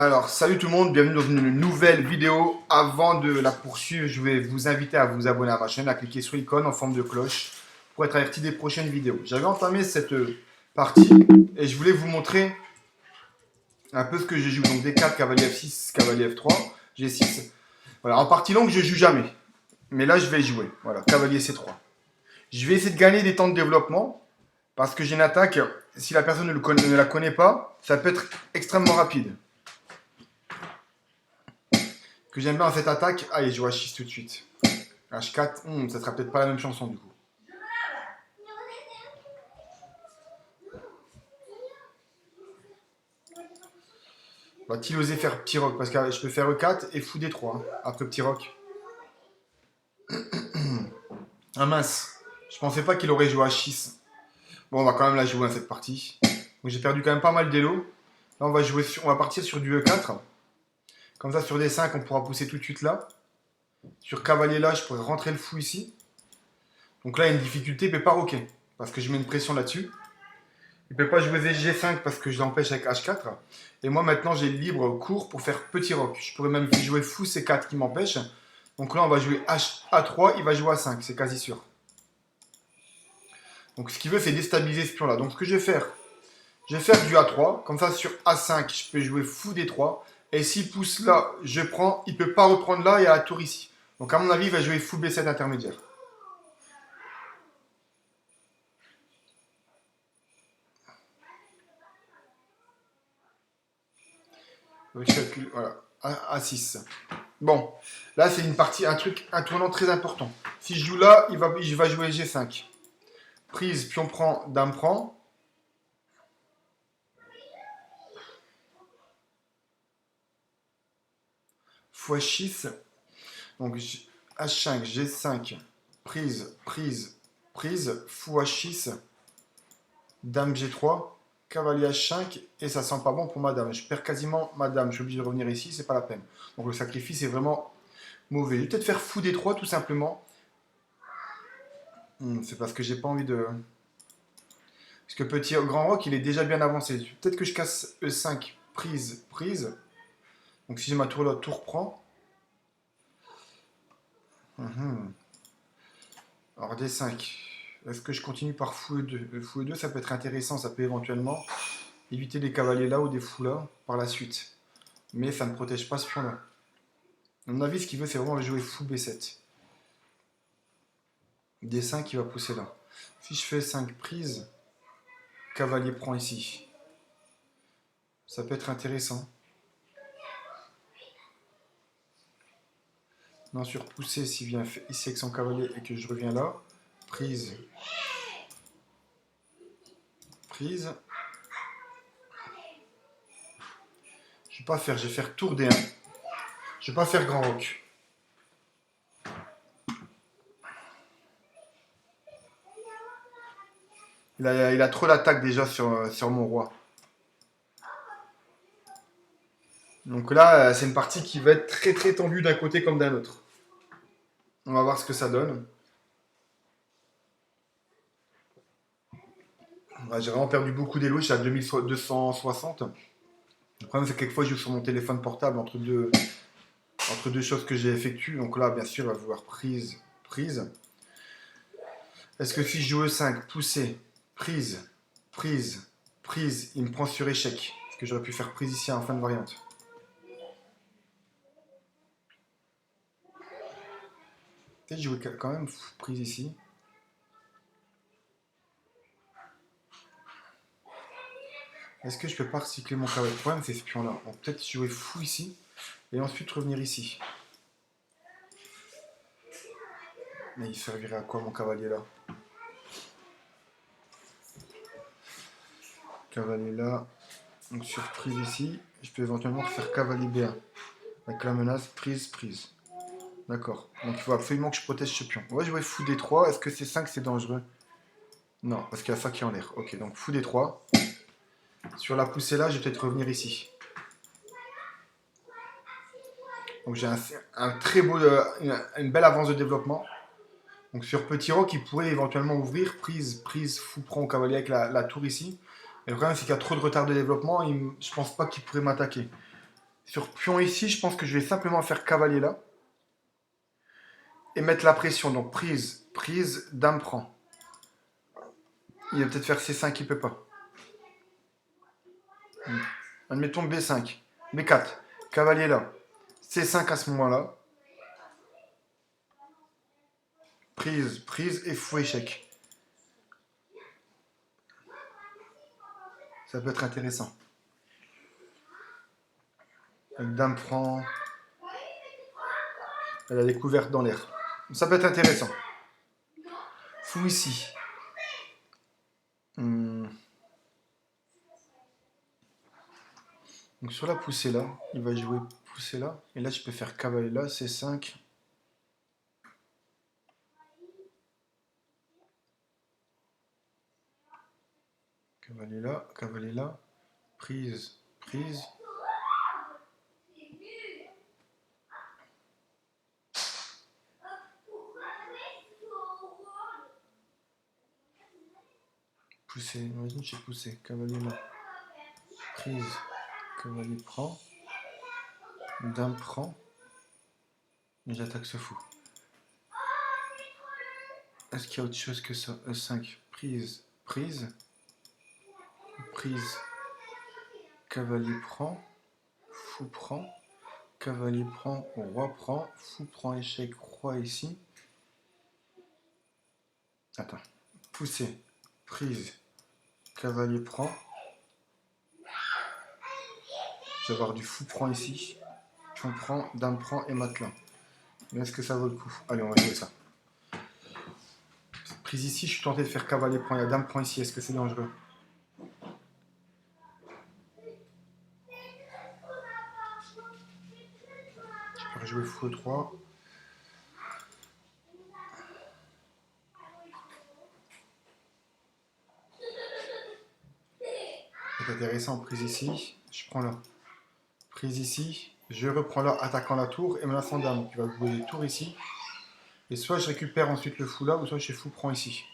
Alors, salut tout le monde, bienvenue dans une nouvelle vidéo. Avant de la poursuivre, je vais vous inviter à vous abonner à ma chaîne, à cliquer sur l'icône en forme de cloche pour être averti des prochaines vidéos. J'avais entamé cette partie et je voulais vous montrer un peu ce que j'ai joué. Donc D4, cavalier F6, cavalier F3, G6. Voilà, en partie longue, je joue jamais. Mais là, je vais jouer. Voilà, cavalier C3. Je vais essayer de gagner des temps de développement parce que j'ai une attaque, si la personne ne la connaît pas, ça peut être extrêmement rapide. Que j'aime bien dans cette attaque. Allez, je joue H6 tout de suite. H4, ça sera peut-être pas la même chanson du coup. Va-t-il oser faire petit roc? Parce que je peux faire E4 et fou D3 hein, après petit roc. Ah mince, je pensais pas qu'il aurait joué H6. Bon, on va quand même la jouer à cette partie. Donc j'ai perdu quand même pas mal d'élo. Là, on va partir sur du E4. Comme ça, sur D5, on pourra pousser tout de suite là. Sur cavalier là, je pourrais rentrer le fou ici. Donc là, il y a une difficulté, il ne peut pas roquer. Parce que je mets une pression là-dessus. Il ne peut pas jouer G5 parce que je l'empêche avec H4. Et moi maintenant j'ai le libre court pour faire petit roc. Je pourrais même jouer fou C4 qui m'empêche. Donc là on va jouer A3, il va jouer A5, c'est quasi sûr. Donc ce qu'il veut c'est déstabiliser ce pion là. Donc ce que je vais faire du A3. Comme ça sur A5 je peux jouer fou D3. Et s'il pousse là, je prends. Il ne peut pas reprendre là, il y a la tour ici. Donc à mon avis il va jouer fou B7 intermédiaire. Donc, je calcule, voilà, A6. Bon, là c'est une partie, un tournant très important. Si je joue là, il va jouer G5. Prise, pion prend, dame prend. x6. Donc H5, G5, prise, prise, prise, fou H6, dame G3, cavalier H5, et ça sent pas bon pour ma dame. Je perds quasiment ma dame, je suis obligé de revenir ici, c'est pas la peine. Donc le sacrifice est vraiment mauvais. Je vais peut-être faire fou D3 tout simplement. C'est parce que j'ai pas envie de... Parce que petit grand roc, il est déjà bien avancé. Peut-être que je casse E5, prise, prise. Donc si j'ai ma tour là, tour prend. Alors D5. Est-ce que je continue par fou E2? Fou E2, ça peut être intéressant. Ça peut éventuellement éviter des cavaliers là ou des fous là par la suite. Mais ça ne protège pas ce pion-là. À mon avis, ce qu'il veut, c'est vraiment jouer fou B7. D5, il va pousser là. Si je fais 5 prises, cavalier prend ici. Ça peut être intéressant. Non, sur pousser, s'il vient ici avec son cavalier et que je reviens là. Prise. Prise. Je vais pas faire, je vais faire tour D1. Je vais pas faire grand roc. Il a trop l'attaque déjà sur mon roi. Donc là, c'est une partie qui va être très très tendue d'un côté comme d'un autre. On va voir ce que ça donne. J'ai vraiment perdu beaucoup d'élo, je suis à 2260. Le problème, c'est que quelquefois, je joue sur mon téléphone portable entre deux choses que j'ai effectuées. Donc là, bien sûr, il va vouloir prise, prise. Est-ce que si je joue E5, pousser, prise, prise, prise, il me prend sur échec? Est-ce que j'aurais pu faire prise ici en fin de variante? Peut-être jouer quand même prise ici. Est-ce que je peux pas recycler mon cavalier? Le problème, c'est ce pion-là. Peut-être jouer fou ici et ensuite revenir ici. Mais il servirait à quoi mon cavalier là? Cavalier là. Donc sur prise ici, je peux éventuellement faire cavalier B1. Avec la menace prise, prise. D'accord. Donc il faut absolument que je protège ce pion. On va jouer fou D3. Est-ce que C5 c'est dangereux? Non, parce qu'il y a ça qui est en l'air. Ok, donc fou D3. Sur la poussée là, je vais peut-être revenir ici. Donc j'ai un très beau, une belle avance de développement. Donc sur petit roc, il pourrait éventuellement ouvrir. Prise, prise, fou prend au cavalier avec la tour ici. Et le problème, c'est qu'il y a trop de retard de développement. Je pense pas qu'il pourrait m'attaquer. Sur pion ici, je pense que je vais simplement faire cavalier là. Et mettre la pression. Donc prise, prise, dame prend. Il va peut-être faire C5, il peut pas. Admettons B5. B4. Cavalier là. C5 à ce moment-là. Prise, prise et fou échec. Ça peut être intéressant. Avec dame prend. Elle a les couvertes dans l'air. Ça peut être intéressant. Fou ici. Donc sur la poussée là, il va jouer poussée là. Et là, je peux faire cavalier là, C5. Cavalier là. Prise, prise. Poussée, imagine j'ai poussé. Cavalier là. Prise. Cavalier prend. Dame prend. Et j'attaque ce fou. Est-ce qu'il y a autre chose que ça? E5. Prise. Prise. Prise. Cavalier prend. Fou prend. Cavalier prend. Roi prend. Fou prend échec. Roi ici. Attends. Poussée. Prise. Cavalier prend. Je vais avoir du fou prend ici. Pion prend. Dame prend et matelas. Mais est-ce que ça vaut le coup? Allez, on va jouer ça. Prise ici, je suis tenté de faire cavalier prend. Il y a dame prend ici. Est-ce que c'est dangereux? Je vais jouer fou E3. C'est intéressant. Prise ici. Je prends là. Prise ici. Je reprends là, attaquant la tour et menaçant dame. Tu vas jouer les tours ici. Et soit je récupère ensuite le fou là, ou soit je fais fou prend ici.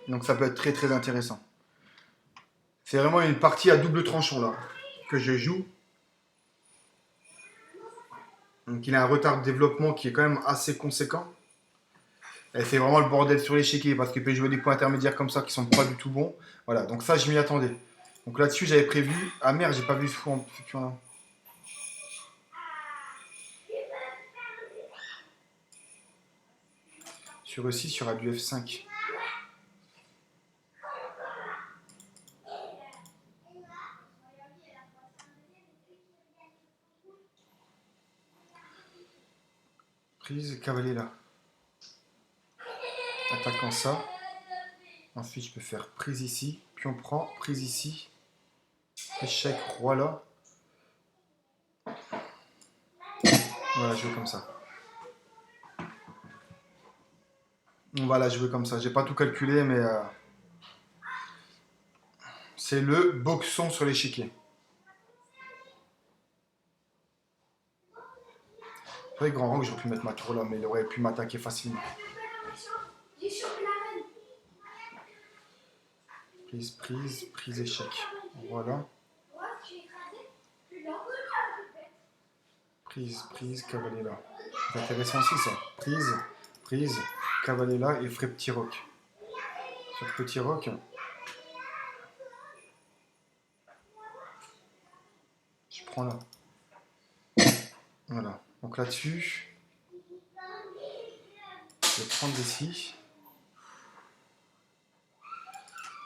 Donc ça peut être très très intéressant. C'est vraiment une partie à double tranchant là que je joue. Donc il a un retard de développement qui est quand même assez conséquent. Elle fait vraiment le bordel sur l'échiquier parce qu'il peut jouer des points intermédiaires comme ça qui sont pas du tout bons. Voilà, donc ça je m'y attendais. Donc là-dessus j'avais prévu. Ah merde, j'ai pas vu ce fou en pion là. Sur E6, il y aura du F5. Prise, cavalier là. Attaquant ça. Ensuite, je peux faire prise ici. Pion prend, prise ici. Échec, roi là. Voilà, jouer comme ça. On va la jouer comme ça. J'ai pas tout calculé, mais c'est le boxon sur l'échiquier. C'est vrai que Grand Rock, j'aurais pu mettre ma tour là, mais il aurait pu m'attaquer facilement. Prise, prise, prise, échec. Voilà. Prise, prise, cavalier là. C'est intéressant aussi ça. Prise, prise, cavalier là et ferait petit roc. Sur petit roc. Je prends là. Voilà. Donc là-dessus, je vais prendre ici.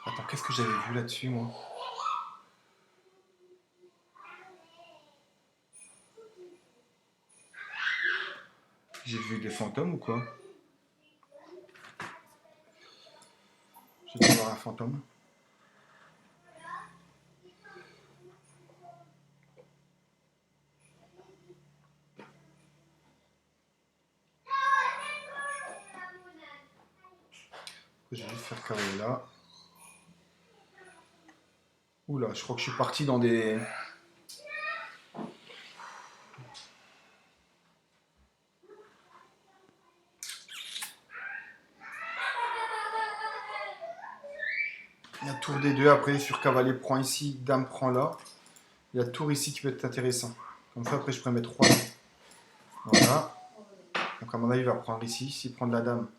Attends, qu'est-ce que j'avais vu là-dessus, moi? J'ai vu des fantômes ou quoi? Je vais voir un fantôme. Je vais juste faire carré là. Oula, je crois que je suis parti dans des... La tour des deux. Après, sur cavalier prend ici, dame prend là. Il y a tour ici qui peut être intéressant. Comme ça, après, je pourrais mettre 3. Voilà. Donc, à mon avis, il va prendre ici. S'il prend de la dame.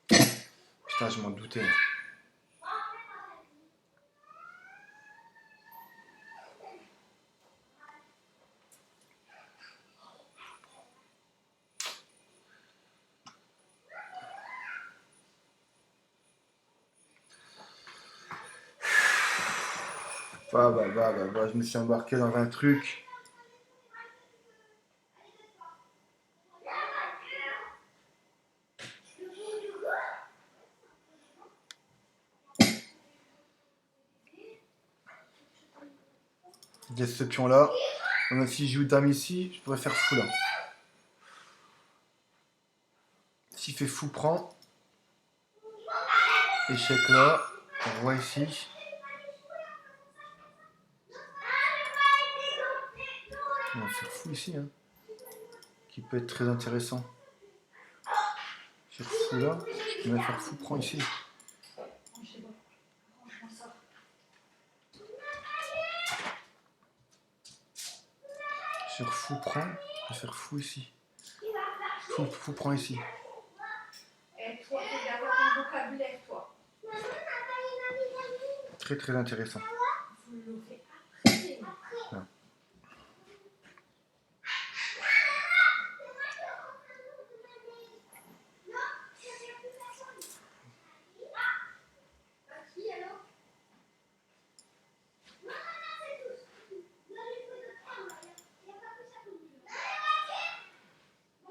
Putain, je m'en doutais. Je me suis embarqué dans un truc. J'ai ce pion là. Donc, si je joue dame ici, je pourrais faire fou là. S'il fait fou, prend. Échec là. Roi ici. On va faire fou ici. Hein. Qui peut être très intéressant. Sur fou là. On va faire fou, prend ici. Sur fou, prend. On va faire fou ici. Fou prend ici. Très très intéressant. Voilà.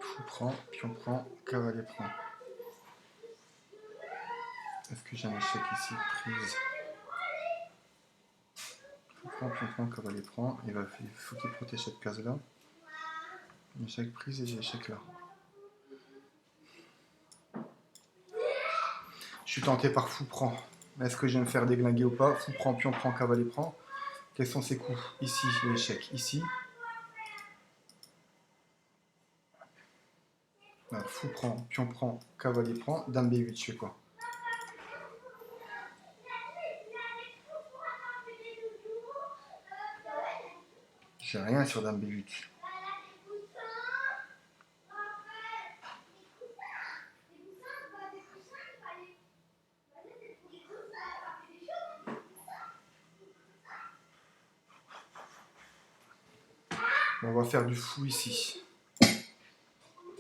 Fou prend, pion prend, cavalier prend. Est-ce que j'ai un échec ici? Prise. Fou prend, pion prend, cavalier prend. Il faut qu'il protège cette case-là. Échec prise et j'ai échec là. Je suis tenté par fou prend. Est-ce que je vais me faire déglinguer ou pas? Fou prend, pion prend, cavalier prend. Quels sont ses coups? Ici, l'échec. Ici. Alors, fou prend, pion prend, cavalier prend. Dame B8, je fais quoi? J'ai rien sur dame B8. On va faire du fou ici.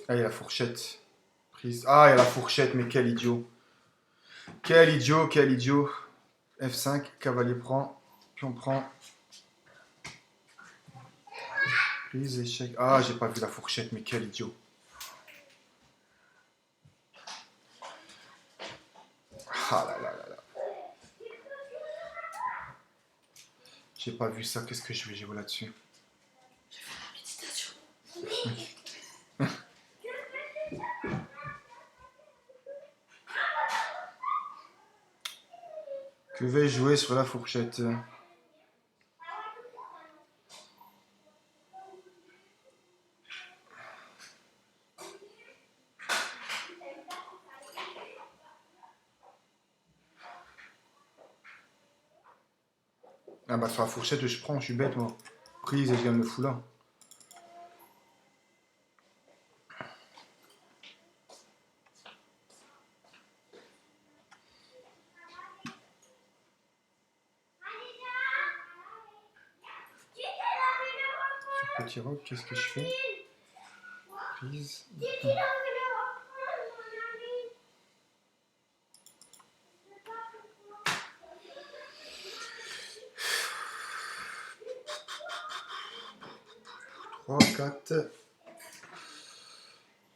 Ah, il y a la fourchette. Prise. Ah, il y a la fourchette, mais quel idiot. Quel idiot, quel idiot. F5, cavalier prend, pion prend. Prise, échec. Ah, j'ai pas vu la fourchette, mais quel idiot. Ah là là là là. J'ai pas vu ça, qu'est-ce que je vais jouer là-dessus? Que vais-je jouer sur la fourchette? Ah bah sur la fourchette, je prends, je suis bête moi. Prise et je gagne le fou là. Sur petit roc, qu'est-ce que je fais? Prise. 3, 4.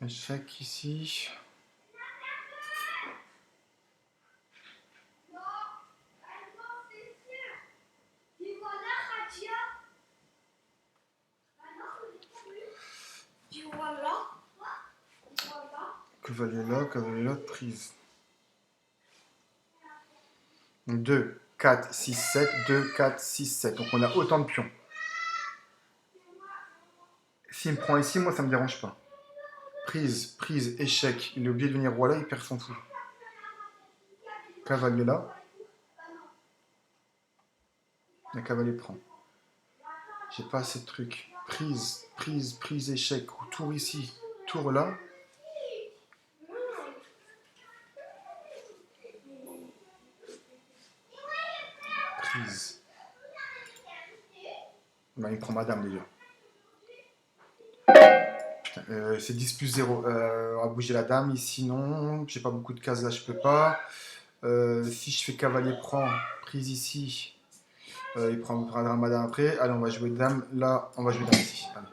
Échec ici. Cavalier là, prise. 2, 4, 6, 7, 2, 4, 6, 7. Donc on a autant de pions. S'il me prend ici, moi ça me dérange pas. Prise, prise, échec. Il est oublié de venir roi là, il perd son fou. Cavalier là. Le cavalier prend. J'ai pas assez de trucs. Prise, échec. Tour ici, tour là. Prise. Ben, il prend madame déjà. C'est 10 plus 0. On va bouger la dame ici, non. J'ai pas beaucoup de cases là, je peux pas. Si je fais cavalier prend, prise ici. Il prendra madame après. Allez, on va jouer dame. Là, on va jouer dame ici. Allez.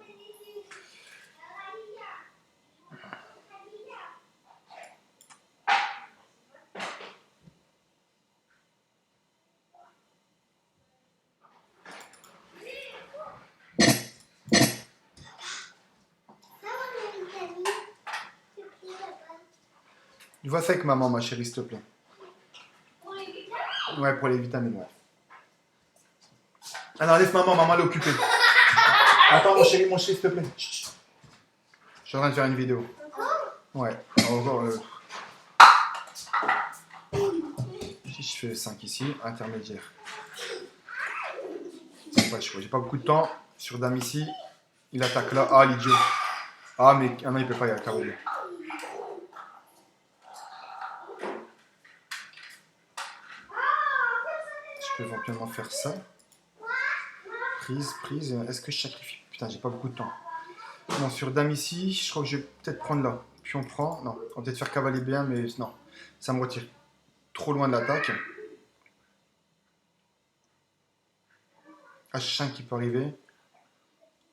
Tu vois ça avec maman, ma chérie, s'il te plaît. Ouais, pour les vitamines, ouais. Alors, laisse maman, maman elle est occupée. Attends, mon chéri, s'il te plaît. Chut. Je suis en train de faire une vidéo. Ouais, encore. Si je fais 5 ici, intermédiaire. C'est pas le choix, j'ai pas beaucoup de temps. Sur dame ici, il attaque là. Ah, l'idiot. Ah, mais non, il peut pas y aller, carrément. Je peux éventuellement faire ça. Prise. Est-ce que je sacrifie? Putain, j'ai pas beaucoup de temps. Non, sur dame ici, je crois que je vais peut-être prendre là. Puis on prend. Non, on va peut-être faire cavalier B1, mais non. Ça me retire trop loin de l'attaque. H5 qui peut arriver.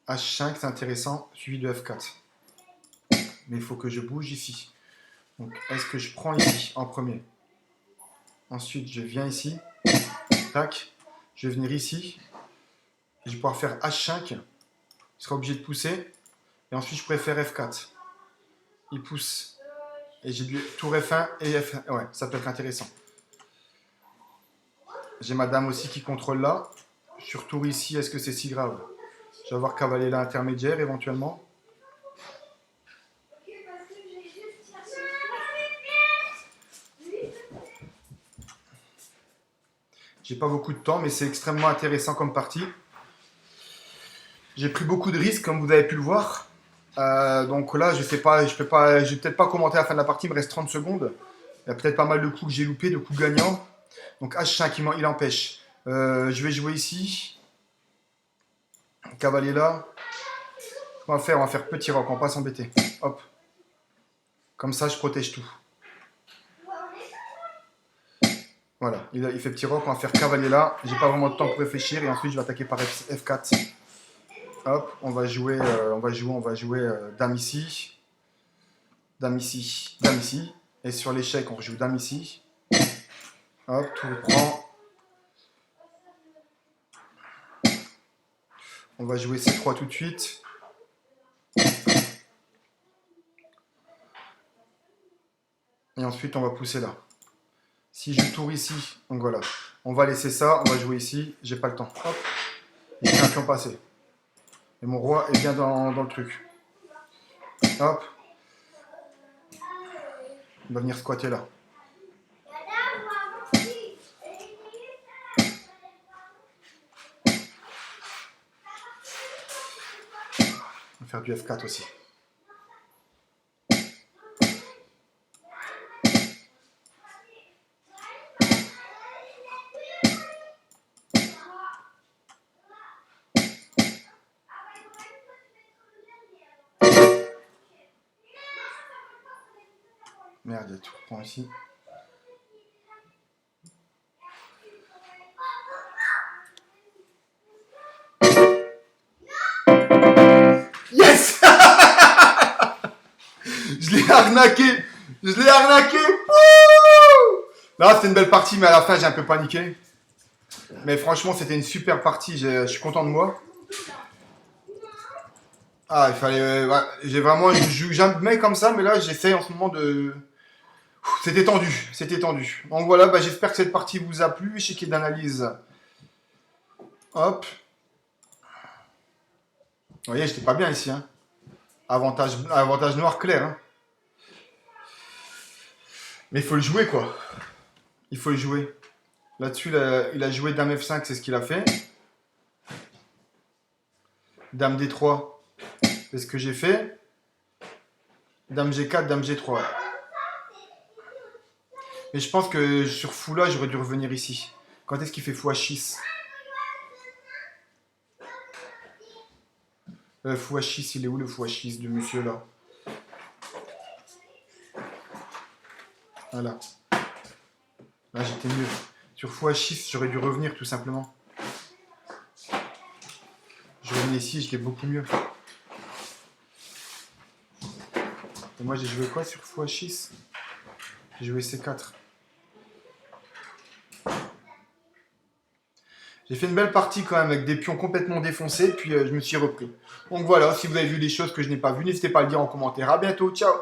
H5, c'est intéressant, suivi de F4. Mais il faut que je bouge ici. Donc, est-ce que je prends ici en premier? Ensuite, je viens ici. Tac. Je vais venir ici. Je vais pouvoir faire H5. Il sera obligé de pousser. Et ensuite, je préfère F4. Il pousse. Et j'ai du tour F1 et F1. Ouais, ça peut être intéressant. J'ai ma dame aussi qui contrôle là. Sur tour ici, est-ce que c'est si grave? Je vais avoir cavalier là intermédiaire éventuellement. J'ai pas beaucoup de temps, mais c'est extrêmement intéressant comme partie. J'ai pris beaucoup de risques, comme vous avez pu le voir. Donc là, je sais pas, je vais peut-être pas commenter à la fin de la partie, il me reste 30 secondes. Il y a peut-être pas mal de coups que j'ai loupés, de coups gagnants. Donc H5, il empêche. Je vais jouer ici. Cavalier là. On va faire petit roc, on va pas s'embêter. Hop. Comme ça, je protège tout. Voilà, il fait petit roc, on va faire cavalier là. J'ai pas vraiment de temps pour réfléchir et ensuite je vais attaquer par F4. Hop, on va jouer dame ici. Dame ici, dame ici. Et sur l'échec, on joue dame ici. Hop, tout reprend. On va jouer C3 tout de suite. Et ensuite, on va pousser là. Si je tourne ici, donc voilà. On va laisser ça, on va jouer ici. J'ai pas le temps. Hop. Il y a un pion passé. Et mon roi est bien dans le truc. Hop. On va venir squatter là. On va faire du F4 aussi. Merde, tu reprends ici. Yes. Je l'ai arnaqué. Je l'ai arnaqué. Là, c'était une belle partie, mais à la fin, j'ai un peu paniqué. Mais franchement, c'était une super partie. Je suis content de moi. Ah, il fallait. J'ai vraiment. Je joue jamais comme ça, mais là, j'essaie en ce moment de. C'était tendu. C'était tendu. Donc voilà, bah, j'espère que cette partie vous a plu. Échiquier d'analyse. Hop. Vous voyez, j'étais pas bien ici. Hein. Avantage noir clair. Hein. Mais il faut le jouer, quoi. Il faut le jouer. Là-dessus, il a joué dame F5, c'est ce qu'il a fait. Dame D3. C'est ce que j'ai fait. Dame G4, Dame G3. Mais je pense que sur fou là, j'aurais dû revenir ici. Quand est-ce qu'il fait fou H6? Fou H6, il est où le fou H6 de monsieur là? Voilà. Là, j'étais mieux. Sur fou H6, j'aurais dû revenir tout simplement. Je revenais ici, j'étais beaucoup mieux. Et moi, j'ai joué quoi sur fou H6? J'ai joué C4. J'ai fait une belle partie quand même avec des pions complètement défoncés, puis je me suis repris. Donc voilà, si vous avez vu des choses que je n'ai pas vues, n'hésitez pas à le dire en commentaire. À bientôt, ciao!